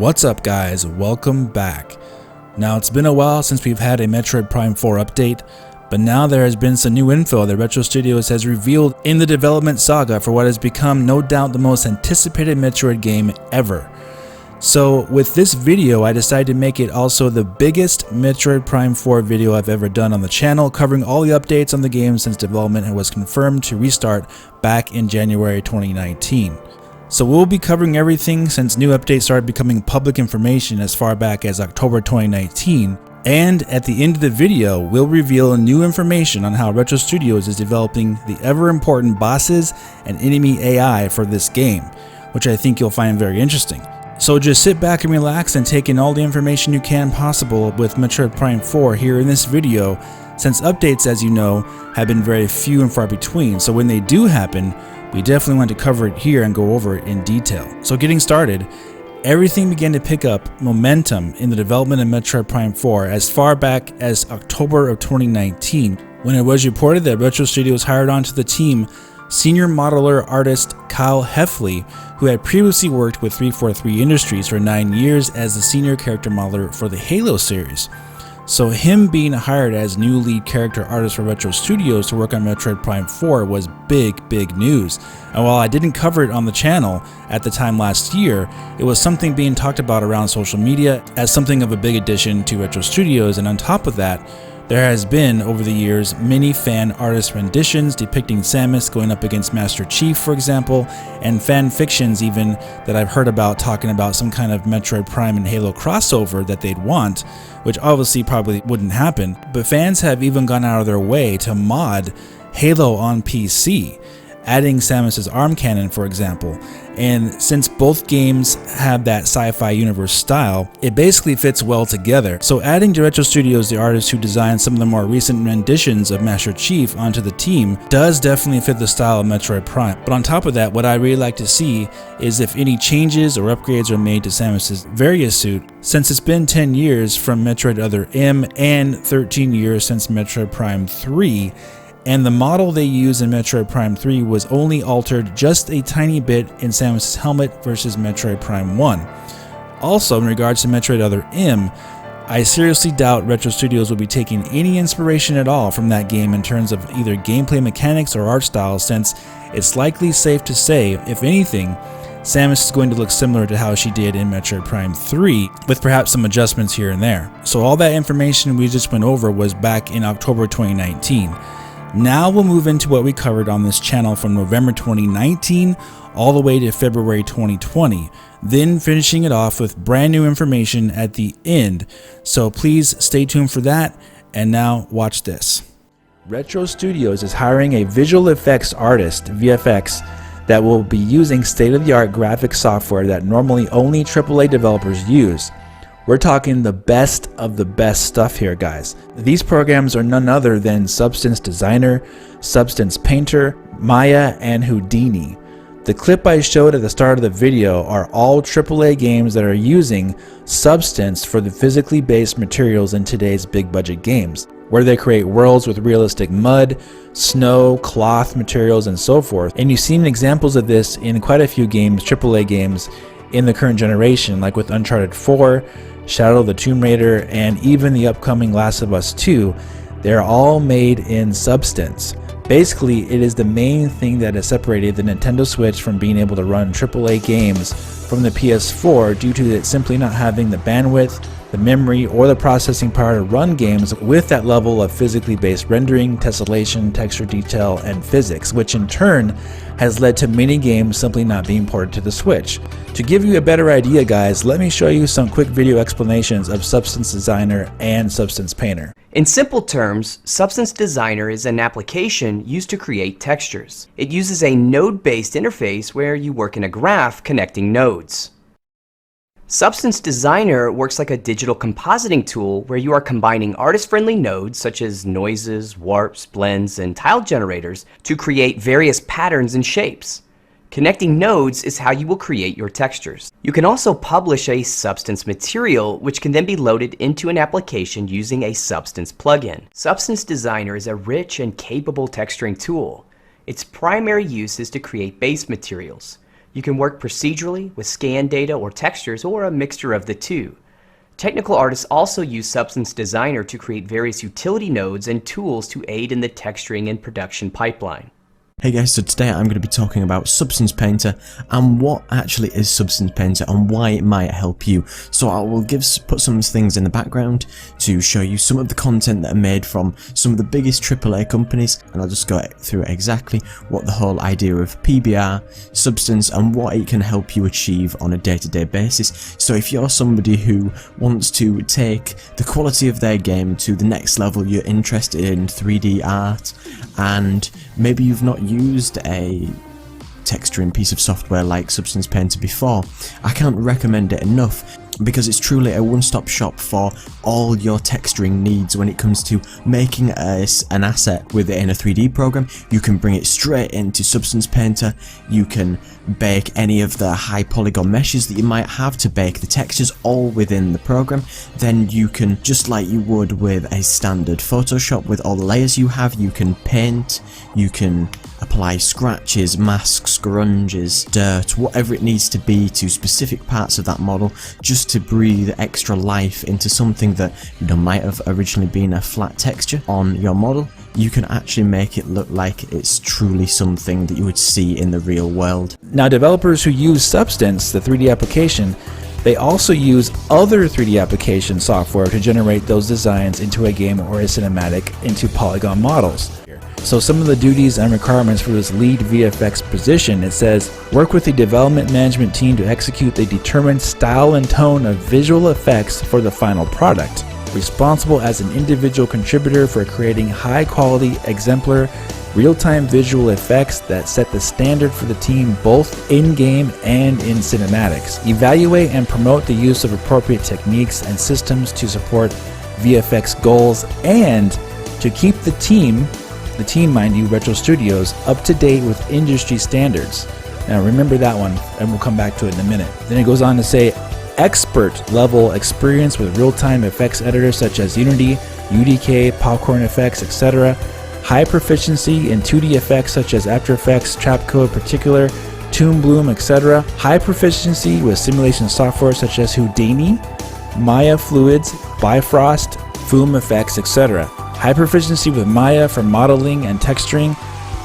What's up guys, welcome back. Now it's been a while since we've had a Metroid Prime 4 update, but now there has been some new info that Retro Studios has revealed in the development saga for what has become no doubt the most anticipated Metroid game ever. So with this video, I decided to make it also the biggest Metroid Prime 4 video I've ever done on the channel, covering all the updates on the game since development was confirmed to restart back in January 2019. So we'll be covering everything since new updates started becoming public information as far back as October 2019. And at the end of the video, we'll reveal new information on how Retro Studios is developing the ever important bosses and enemy AI for this game, which I think you'll find very interesting. So just sit back and relax and take in all the information you can possible with Metroid Prime 4 here in this video, since updates, as you know, have been very few and far between. So when they do happen, we definitely want to cover it here and go over it in detail. So getting started, everything began to pick up momentum in the development of Metroid Prime 4 as far back as October of 2019, when it was reported that Retro Studios hired onto the team senior modeler artist Kyle Heffley, who had previously worked with 343 Industries for 9 years as the senior character modeler for the Halo series. So him being hired as new lead character artist for Retro Studios to work on Metroid Prime 4 was big news. And while I didn't cover it on the channel at the time last year, it was something being talked about around social media as something of a big addition to Retro Studios. And on top of that, there has been, over the years, many fan artist renditions depicting Samus going up against Master Chief, for example, and fan fictions even that I've heard about talking about some kind of Metroid Prime and Halo crossover that they'd want, which obviously probably wouldn't happen, but fans have even gone out of their way to mod Halo on PC, adding Samus's arm cannon, for example. And since both games have that sci-fi universe style, it basically fits well together. So adding to Retro Studios the artist who designed some of the more recent renditions of Master Chief onto the team does definitely fit the style of Metroid Prime. But on top of that, what I really like to see is if any changes or upgrades are made to Samus's various suit, since it's been 10 years from Metroid Other M and 13 years since Metroid Prime 3, and the model they used in Metroid Prime 3 was only altered just a tiny bit in Samus' helmet versus Metroid Prime 1. Also, in regards to Metroid Other M, I seriously doubt Retro Studios will be taking any inspiration at all from that game in terms of either gameplay mechanics or art style, since it's likely safe to say, if anything, Samus is going to look similar to how she did in Metroid Prime 3, with perhaps some adjustments here and there. So all that information we just went over was back in October 2019. Now we'll move into what we covered on this channel from November 2019 all the way to February 2020, then finishing it off with brand new information at the end. So please stay tuned for that, and now watch this. Retro Studios is hiring a visual effects artist, VFX, that will be using state-of-the-art graphic software that normally only AAA developers use. We're talking the best of the best stuff here, guys. These programs are none other than Substance Designer, Substance Painter, Maya, and Houdini. The clip I showed at the start of the video are all AAA games that are using Substance for the physically based materials in today's big budget games, where they create worlds with realistic mud, snow, cloth materials, and so forth. And you've seen examples of this in quite a few games, AAA games, in the current generation, like with Uncharted 4, Shadow of the Tomb Raider, and even the upcoming Last of Us 2. They're all made in Substance. Basically, it is the main thing that has separated the Nintendo Switch from being able to run AAA games from the PS4 due to it simply not having the bandwidth, the memory, or the processing power to run games with that level of physically based rendering, tessellation, texture detail, and physics, which in turn has led to many games simply not being ported to the Switch. To give you a better idea, guys, let me show you some quick video explanations of Substance Designer and Substance Painter. In simple terms, Substance Designer is an application used to create textures. It uses a node-based interface where you work in a graph connecting nodes. Substance Designer works like a digital compositing tool where you are combining artist-friendly nodes such as noises, warps, blends, and tile generators to create various patterns and shapes. Connecting nodes is how you will create your textures. You can also publish a Substance material, which can then be loaded into an application using a Substance plugin. Substance Designer is a rich and capable texturing tool. Its primary use is to create base materials. You can work procedurally with scan data or textures or a mixture of the two. Technical artists also use Substance Designer to create various utility nodes and tools to aid in the texturing and production pipeline. Hey guys, so today I'm going to be talking about Substance Painter and what actually is Substance Painter and why it might help you. So I will put some things in the background to show you some of the content that are made from some of the biggest AAA companies, and I'll just go through exactly what the whole idea of PBR, Substance, and what it can help you achieve on a day-to-day basis. So if you're somebody who wants to take the quality of their game to the next level, you're interested in 3D art, and maybe you've not used a texturing piece of software like Substance Painter before, I can't recommend it enough, because it's truly a one-stop shop for all your texturing needs. When it comes to making an asset within a 3D program, you can bring it straight into Substance Painter. You can bake any of the high polygon meshes that you might have to bake the textures all within the program. Then you can, just like you would with a standard Photoshop with all the layers you have, you can paint, you can apply scratches, masks, grunges, dirt, whatever it needs to be to specific parts of that model, just to breathe extra life into something that might have originally been a flat texture on your model. You can actually make it look like it's truly something that you would see in the real world. Now, developers who use Substance, the 3D application, they also use other 3D application software to generate those designs into a game or a cinematic into polygon models. So some of the duties and requirements for this lead VFX position, it says, work with the development management team to execute the determined style and tone of visual effects for the final product. Responsible as an individual contributor for creating high quality, exemplar, real-time visual effects that set the standard for the team both in-game and in cinematics. Evaluate and promote the use of appropriate techniques and systems to support VFX goals, and to keep the team mind you, Retro Studios, up to date with industry standards. Now remember that one, and we'll come back to it in a minute. Then it goes on to say, expert level experience with real-time effects editors such as Unity, UDK, Popcorn Effects, etc. High proficiency in 2D effects such as After Effects, Trapcode Particular, Toon Bloom, etc. High proficiency with simulation software such as Houdini, Maya Fluids, Bifrost, Foom Effects, etc. High proficiency with Maya for modeling and texturing,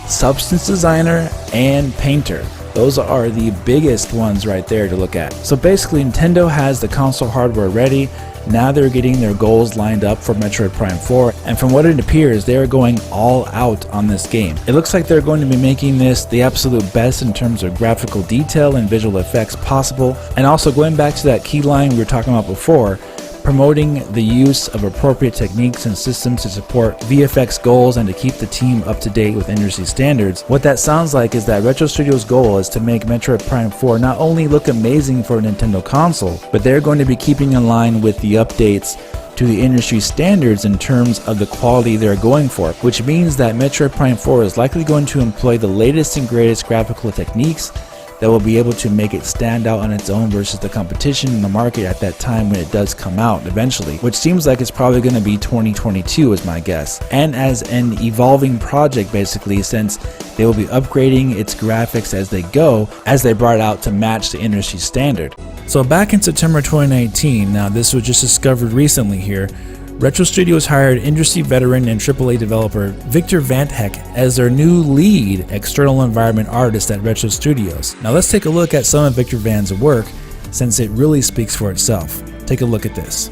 Substance Designer, and Painter. Those are the biggest ones right there to look at. So basically, Nintendo has the console hardware ready. Now they're getting their goals lined up for Metroid Prime 4, and from what it appears, they are going all out on this game. It looks like they're going to be making this the absolute best in terms of graphical detail and visual effects possible, and also going back to that key line we were talking about before, promoting the use of appropriate techniques and systems to support VFX goals and to keep the team up to date with industry standards. What that sounds like is that Retro Studios' goal is to make Metroid Prime 4 not only look amazing for a Nintendo console, but they're going to be keeping in line with the updates to the industry standards in terms of the quality they're going for, which means that Metroid Prime 4 is likely going to employ the latest and greatest graphical techniques that will be able to make it stand out on its own versus the competition in the market at that time when it does come out eventually, which seems like it's probably going to be 2022 is my guess, and as an evolving project basically, since they will be upgrading its graphics as they go, as they brought it out to match the industry standard. So back in September 2019, now this was just discovered recently here, Retro Studios hired industry veteran and AAA developer Victor Vantheck as their new lead external environment artist at Retro Studios. Now let's take a look at some of Victor Van's work, since it really speaks for itself. Take a look at this.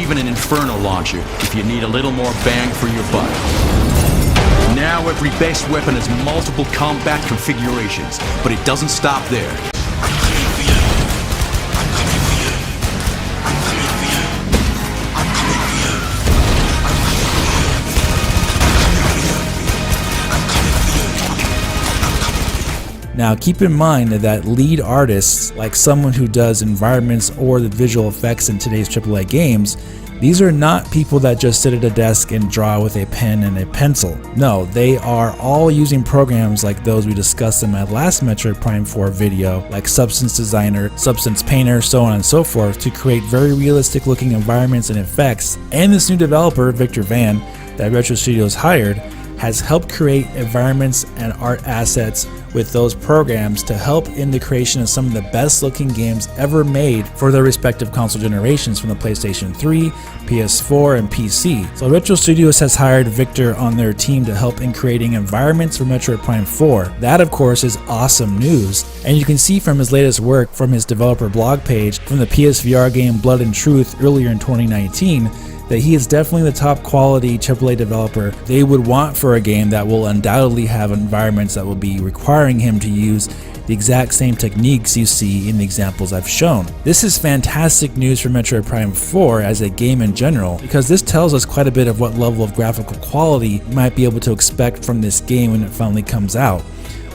even an Inferno launcher if you need a little more bang for your buck. Now every base weapon has multiple combat configurations, but it doesn't stop there. Now keep in mind that lead artists, like someone who does environments or the visual effects in today's AAA games, these are not people that just sit at a desk and draw with a pen and a pencil. No, they are all using programs like those we discussed in my last Metroid Prime 4 video, like Substance Designer, Substance Painter, so on and so forth, to create very realistic looking environments and effects. And this new developer, Victor Van, that Retro Studios hired, has helped create environments and art assets with those programs to help in the creation of some of the best looking games ever made for their respective console generations from the PlayStation 3, PS4, and PC. So Retro Studios has hired Victor on their team to help in creating environments for Metroid Prime 4. That of course is awesome news, and you can see from his latest work from his developer blog page from the PSVR game Blood and Truth earlier in 2019 that he is definitely the top quality AAA developer they would want for a game that will undoubtedly have environments that will be requiring him to use the exact same techniques you see in the examples I've shown. This is fantastic news for Metroid Prime 4 as a game in general, because this tells us quite a bit of what level of graphical quality you might be able to expect from this game when it finally comes out,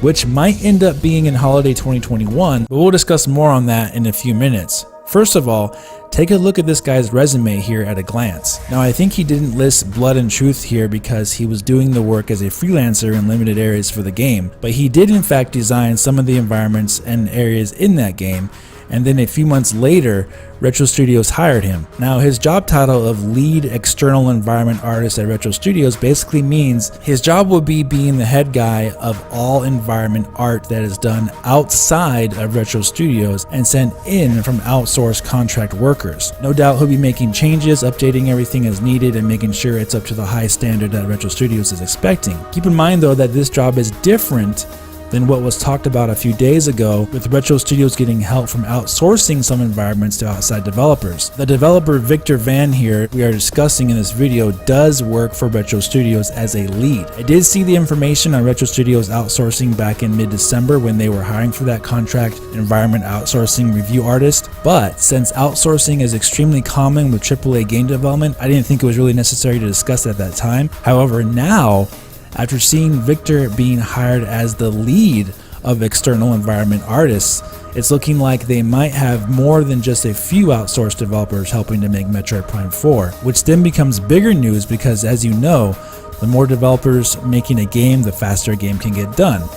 which might end up being in holiday 2021, but we'll discuss more on that in a few minutes. First of all, take a look at this guy's resume here at a glance. Now I think he didn't list Blood and Truth here because he was doing the work as a freelancer in limited areas for the game, but he did in fact design some of the environments and areas in that game, and then a few months later, Retro Studios hired him. Now his job title of lead external environment artist at Retro Studios basically means his job will be being the head guy of all environment art that is done outside of Retro Studios and sent in from outsourced contract workers. No doubt he'll be making changes, updating everything as needed, and making sure it's up to the high standard that Retro Studios is expecting. Keep in mind though that this job is different than what was talked about a few days ago, with Retro Studios getting help from outsourcing some environments to outside developers. The developer Victor Van here we are discussing in this video does work for Retro Studios as a lead. I did see the information on Retro Studios outsourcing back in mid-December when they were hiring for that contract environment outsourcing review artist, but since outsourcing is extremely common with AAA game development, I didn't think it was really necessary to discuss it at that time. However, now, after seeing Victor being hired as the lead of external environment artists, it's looking like they might have more than just a few outsourced developers helping to make Metroid Prime 4, which then becomes bigger news because, as you know, the more developers making a game, the faster a game can get done.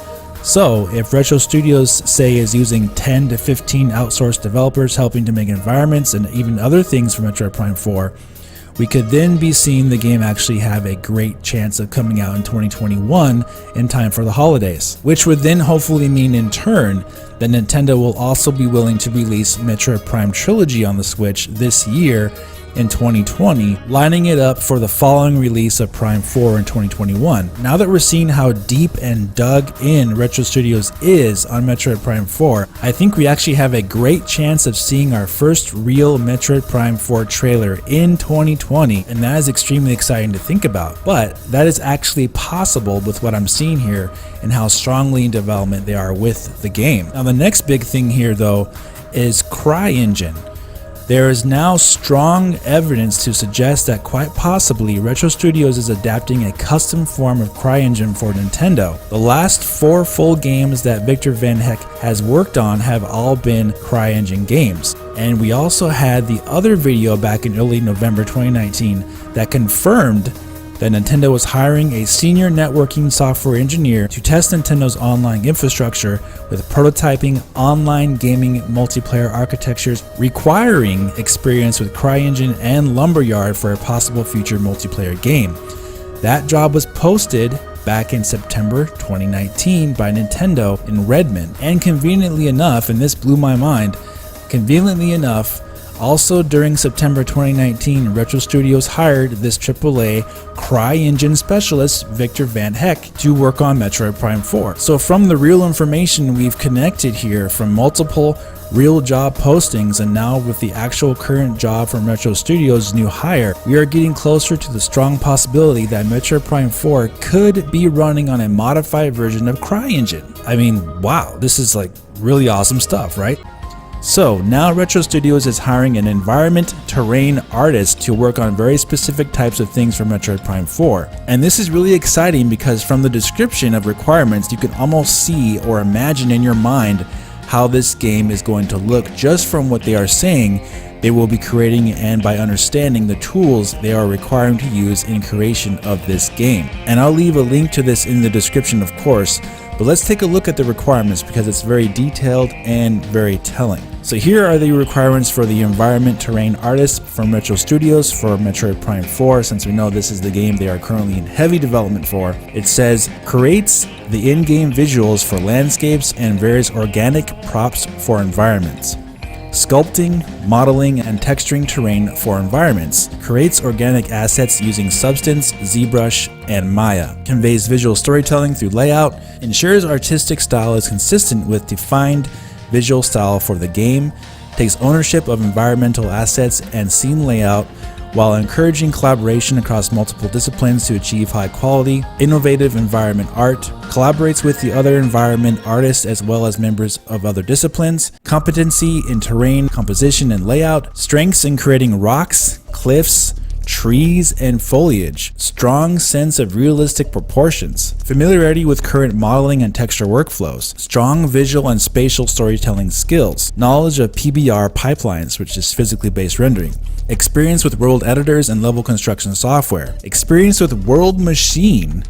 So if Retro Studios, say, is using 10 to 15 outsourced developers helping to make environments and even other things for Metroid Prime 4, we could then be seeing the game actually have a great chance of coming out in 2021 in time for the holidays, which would then hopefully mean in turn that Nintendo will also be willing to release Metroid Prime Trilogy on the Switch this year in 2020, lining it up for the following release of Prime 4 in 2021. Now that we're seeing how deep and dug in Retro Studios is on Metroid Prime 4, I think we actually have a great chance of seeing our first real Metroid Prime 4 trailer in 2020, and that is extremely exciting to think about. But that is actually possible with what I'm seeing here and how strongly in development they are with the game. Now the next big thing here though is Cryengine. There is now strong evidence to suggest that quite possibly Retro Studios is adapting a custom form of Cryengine for Nintendo. The last 4 full games that Victor Van Heck has worked on have all been Cryengine games. And we also had the other video back in early November 2019 that confirmed that Nintendo was hiring a senior networking software engineer to test Nintendo's online infrastructure with prototyping online gaming multiplayer architectures requiring experience with Cryengine and Lumberyard for a possible future multiplayer game. That job was posted back in September 2019 by Nintendo in Redmond, and conveniently enough, and this blew my mind, conveniently enough, Also, during September 2019, Retro Studios hired this AAA Cryengine specialist, Victor Van Heck, to work on Metroid Prime 4. So from the real information we've connected here from multiple real job postings, and now with the actual current job from Retro Studios' new hire, we are getting closer to the strong possibility that Metroid Prime 4 could be running on a modified version of Cryengine. I mean, wow, this is like really awesome stuff, right? So now Retro Studios is hiring an environment terrain artist to work on very specific types of things for Metroid Prime 4. And this is really exciting because from the description of requirements, you can almost see or imagine in your mind how this game is going to look just from what they are saying they will be creating, and by understanding the tools they are requiring to use in creation of this game. And I'll leave a link to this in the description, of course, but let's take a look at the requirements because it's very detailed and very telling. So here are the requirements for the environment terrain artist from Retro Studios for Metroid Prime 4, since we know this is the game they are currently in heavy development for. It says, creates the in-game visuals for landscapes and various organic props for environments. Sculpting, modeling, and texturing terrain for environments, creates organic assets using Substance, ZBrush, and Maya, conveys visual storytelling through layout, ensures artistic style is consistent with defined visual style for the game, takes ownership of environmental assets and scene layout, while encouraging collaboration across multiple disciplines to achieve high quality, innovative environment art, collaborates with the other environment artists as well as members of other disciplines, competency in terrain composition and layout, strengths in creating rocks, cliffs, trees, and foliage, strong sense of realistic proportions, familiarity with current modeling and texture workflows, strong visual and spatial storytelling skills, knowledge of PBR pipelines, which is physically based rendering, experience with world editors and level construction software, experience with World Machine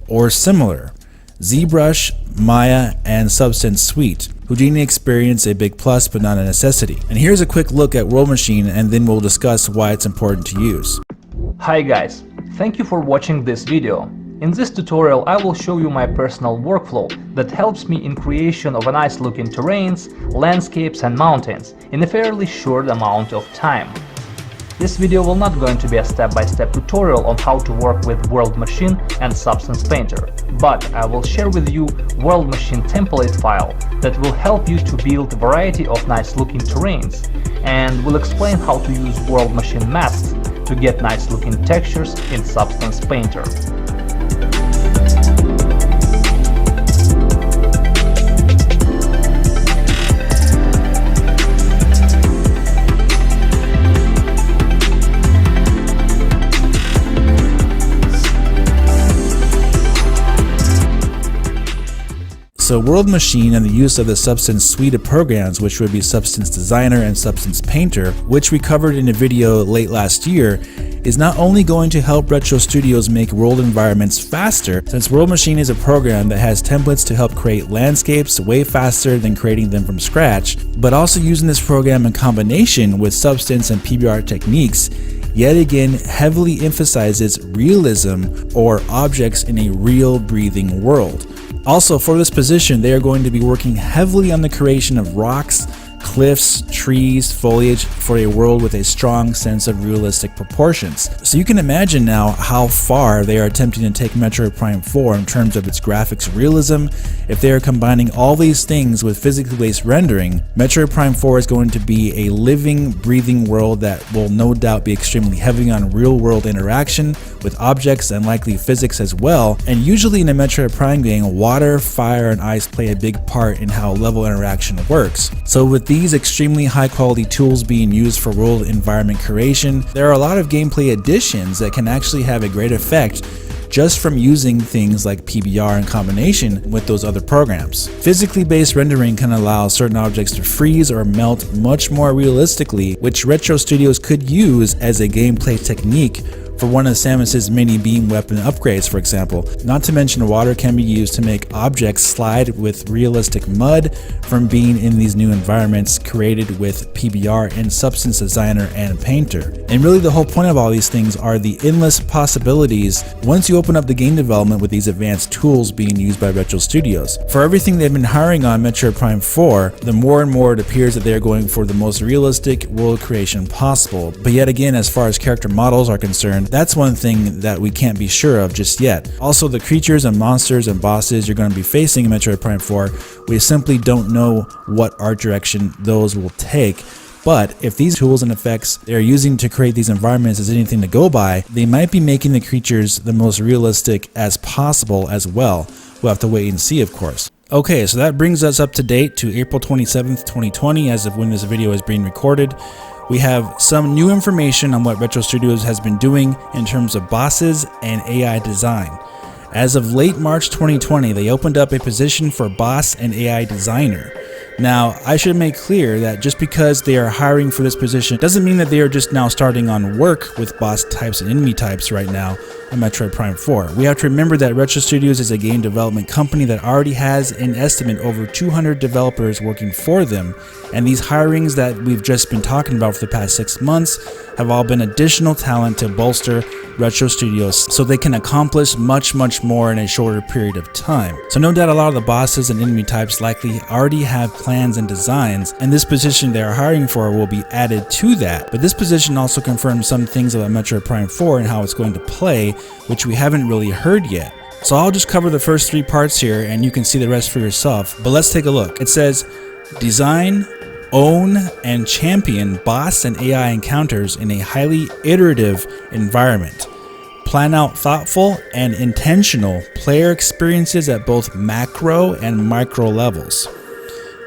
or similar, ZBrush, Maya, and Substance Suite. Houdini experience a big plus but not a necessity. And here's a quick look at World Machine, and then we'll discuss why it's important to use. Hi guys, thank you for watching this video. In this tutorial I will show you my personal workflow that helps me in creation of a nice looking terrains, landscapes and mountains in a fairly short amount of time. This video will not going to be a step-by-step tutorial on how to work with World Machine and Substance Painter, but I will share with you World Machine template file that will help you to build a variety of nice looking terrains, and will explain how to use World Machine masks to get nice looking textures in Substance Painter. So World Machine and the use of the Substance suite of programs, which would be Substance Designer and Substance Painter, which we covered in a video late last year, is not only going to help Retro Studios make world environments faster, since World Machine is a program that has templates to help create landscapes way faster than creating them from scratch, but also using this program in combination with Substance and PBR techniques, yet again heavily emphasizes realism or objects in a real breathing world. Also, for this position, they are going to be working heavily on the creation of rocks, cliffs, trees, foliage for a world with a strong sense of realistic proportions. So you can imagine now how far they are attempting to take Metroid Prime 4 in terms of its graphics realism. If they are combining all these things with physically based rendering, Metroid Prime 4 is going to be a living, breathing world that will no doubt be extremely heavy on real world interaction with objects and likely physics as well. And usually in a Metroid Prime game, water, fire, and ice play a big part in how level interaction works. So with these extremely high quality tools being used for world environment creation, there are a lot of gameplay additions that can actually have a great effect just from using things like PBR in combination with those other programs. Physically based rendering can allow certain objects to freeze or melt much more realistically, which Retro Studios could use as a gameplay technique for one of Samus's mini beam weapon upgrades, for example. Not to mention water can be used to make objects slide with realistic mud from being in these new environments created with PBR in Substance Designer and Painter. And really the whole point of all these things are the endless possibilities once you open up the game development with these advanced tools being used by Retro Studios. For everything they've been hiring on Metroid Prime 4, the more and more it appears that they're going for the most realistic world creation possible. But yet again, as far as character models are concerned, that's one thing that we can't be sure of just yet. Also, the creatures and monsters and bosses you're going to be facing in Metroid Prime 4, we simply don't know what art direction those will take. But if these tools and effects they're using to create these environments is anything to go by, they might be making the creatures the most realistic as possible as well. We'll have to wait and see, of course. Okay, so that brings us up to date to April 27th, 2020, as of when this video is being recorded. We have some new information on what Retro Studios has been doing in terms of bosses and AI design. As of late March 2020, they opened up a position for boss and AI designer. Now, I should make clear that just because they are hiring for this position doesn't mean that they are just now starting on work with boss types and enemy types right now on Metroid Prime 4. We have to remember that Retro Studios is a game development company that already has an estimate over 200 developers working for them, and these hirings that we've just been talking about for the past 6 months have all been additional talent to bolster Retro Studios so they can accomplish much more in a shorter period of time. So no doubt a lot of the bosses and enemy types likely already have plans and designs, and this position they are hiring for will be added to that. But this position also confirms some things about Metroid Prime 4 and how it's going to play, which we haven't really heard yet. So I'll just cover the first 3 parts here and you can see the rest for yourself. But let's take a look. It says, design, own, and champion boss and AI encounters in a highly iterative environment. Plan out thoughtful and intentional player experiences at both macro and micro levels.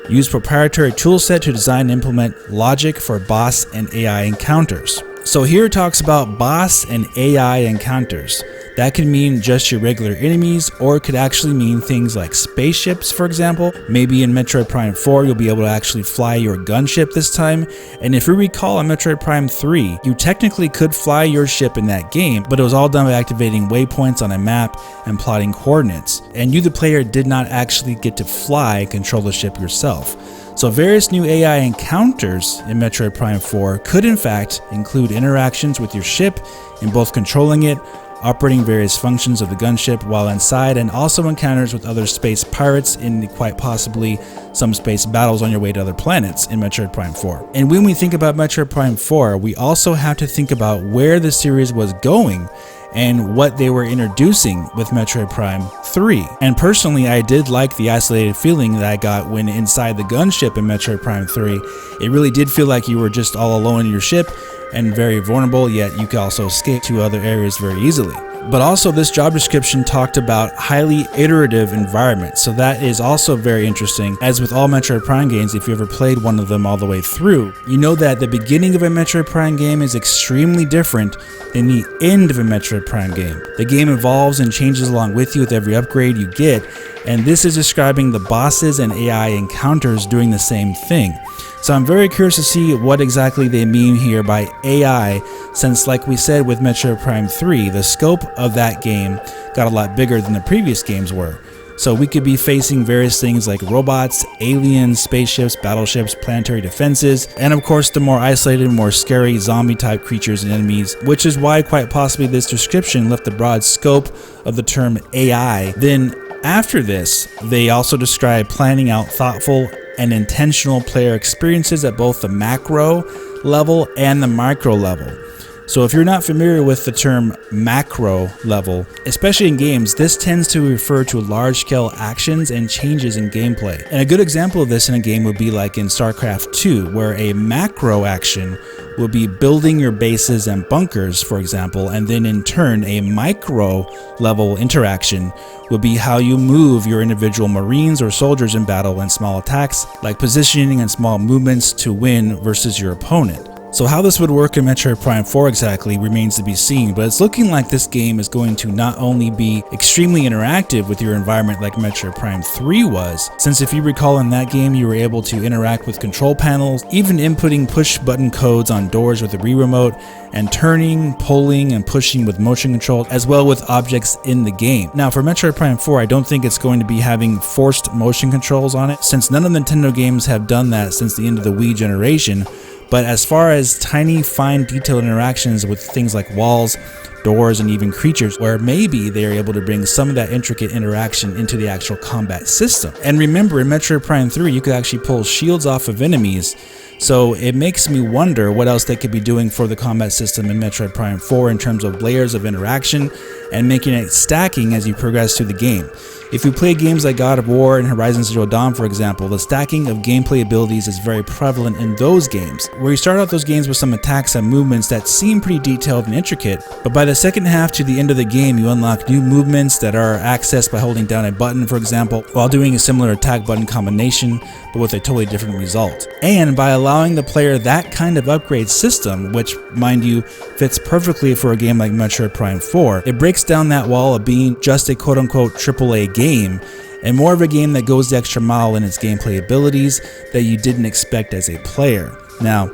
Use proprietary toolset to design and implement logic for boss and AI encounters. So here it talks about boss and AI encounters. That can mean just your regular enemies, or it could actually mean things like spaceships, for example. Maybe in Metroid Prime 4 you'll be able to actually fly your gunship this time. And if you recall in Metroid Prime 3, you technically could fly your ship in that game, but it was all done by activating waypoints on a map and plotting coordinates. And you, the player, did not actually get to fly and control the ship yourself. So various new AI encounters in Metroid Prime 4 could in fact include interactions with your ship in both controlling it, operating various functions of the gunship while inside, and also encounters with other space pirates in quite possibly some space battles on your way to other planets in Metroid Prime 4. And when we think about Metroid Prime 4, we also have to think about where the series was going and what they were introducing with Metroid Prime 3. And personally, I did like the isolated feeling that I got when inside the gunship in Metroid Prime 3. It really did feel like you were just all alone in your ship and very vulnerable, yet you could also escape to other areas very easily. But also this job description talked about highly iterative environments, so that is also very interesting. As with all Metroid Prime games, if you ever played one of them all the way through, you know that the beginning of a Metroid Prime game is extremely different than the end of a Metroid Prime game. The game evolves and changes along with you with every upgrade you get, and this is describing the bosses and AI encounters doing the same thing. So I'm very curious to see what exactly they mean here by AI, since like we said with Metroid Prime 3, the scope of that game got a lot bigger than the previous games were. So we could be facing various things like robots, aliens, spaceships, battleships, planetary defenses, and of course the more isolated, more scary zombie type creatures and enemies, which is why quite possibly this description left the broad scope of the term AI. Then after this, they also describe planning out thoughtful and intentional player experiences at both the macro level and the micro level. So if you're not familiar with the term macro level, especially in games, this tends to refer to large-scale actions and changes in gameplay. And a good example of this in a game would be like in StarCraft 2, where a macro action would be building your bases and bunkers, for example, and then in turn a micro level interaction would be how you move your individual marines or soldiers in battle and small attacks, like positioning and small movements to win versus your opponent. So how this would work in Metroid Prime 4 exactly remains to be seen, but it's looking like this game is going to not only be extremely interactive with your environment like Metroid Prime 3 was, since if you recall in that game you were able to interact with control panels, even inputting push button codes on doors with the Wii remote, and turning, pulling, and pushing with motion control, as well with objects in the game. Now for Metroid Prime 4, I don't think it's going to be having forced motion controls on it, since none of the Nintendo games have done that since the end of the Wii generation. But as far as tiny, fine, detailed interactions with things like walls, doors, and even creatures, where maybe they are able to bring some of that intricate interaction into the actual combat system. And remember, in Metroid Prime 3, you could actually pull shields off of enemies, so it makes me wonder what else they could be doing for the combat system in Metroid Prime 4 in terms of layers of interaction and making it stacking as you progress through the game. If you play games like God of War and Horizon Zero Dawn, for example, the stacking of gameplay abilities is very prevalent in those games, where you start out those games with some attacks and movements that seem pretty detailed and intricate, but by the second half to the end of the game, you unlock new movements that are accessed by holding down a button, for example, while doing a similar attack button combination, but with a totally different result. And by allowing the player that kind of upgrade system, which, mind you, fits perfectly for a game like Metroid Prime 4, it breaks down that wall of being just a quote-unquote AAA game, and more of a game that goes the extra mile in its gameplay abilities that you didn't expect as a player. Now,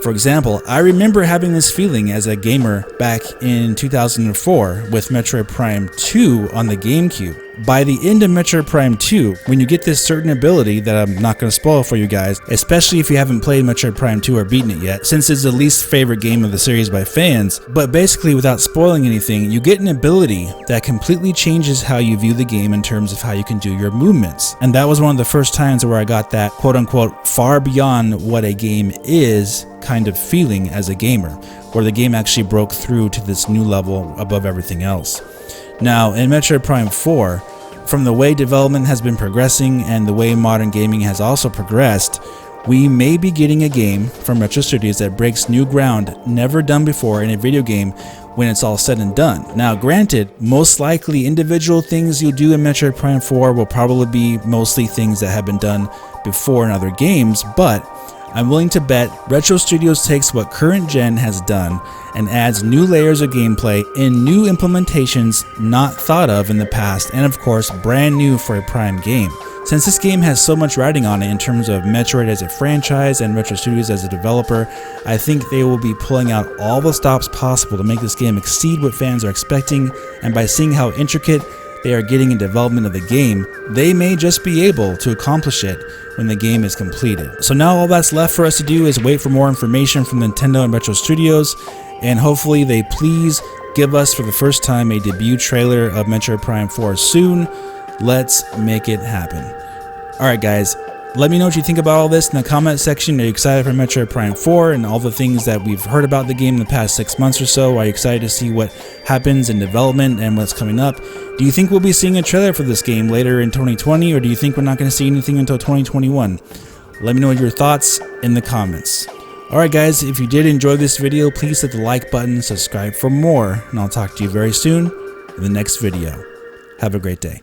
for example, I remember having this feeling as a gamer back in 2004 with Metroid Prime 2 on the GameCube. By the end of Metroid Prime 2, when you get this certain ability that I'm not going to spoil for you guys, especially if you haven't played Metroid Prime 2 or beaten it yet, since it's the least favorite game of the series by fans, but basically without spoiling anything, you get an ability that completely changes how you view the game in terms of how you can do your movements. And that was one of the first times where I got that quote-unquote far beyond what a game is kind of feeling as a gamer, where the game actually broke through to this new level above everything else. Now, in Metroid Prime 4, from the way development has been progressing and the way modern gaming has also progressed, we may be getting a game from Retro Studios that breaks new ground never done before in a video game when it's all said and done. Now granted, most likely individual things you'll do in Metroid Prime 4 will probably be mostly things that have been done before in other games, but I'm willing to bet Retro Studios takes what current gen has done and adds new layers of gameplay in new implementations not thought of in the past, and of course brand new for a Prime game. Since this game has so much riding on it in terms of Metroid as a franchise and Retro Studios as a developer, I think they will be pulling out all the stops possible to make this game exceed what fans are expecting, and by seeing how intricate they are getting in development of the game, they may just be able to accomplish it when the game is completed. So now all that's left for us to do is wait for more information from Nintendo and Retro Studios, and hopefully they please give us for the first time a debut trailer of Metroid Prime 4 soon. Let's make it happen. Alright guys, let me know what you think about all this in the comment section. Are you excited for Metroid Prime 4 and all the things that we've heard about the game in the past 6 months or so? Are you excited to see what happens in development and what's coming up? Do you think we'll be seeing a trailer for this game later in 2020, or do you think we're not going to see anything until 2021? Let me know your thoughts in the comments. Alright guys, if you did enjoy this video, please hit the like button, subscribe for more, and I'll talk to you very soon in the next video. Have a great day.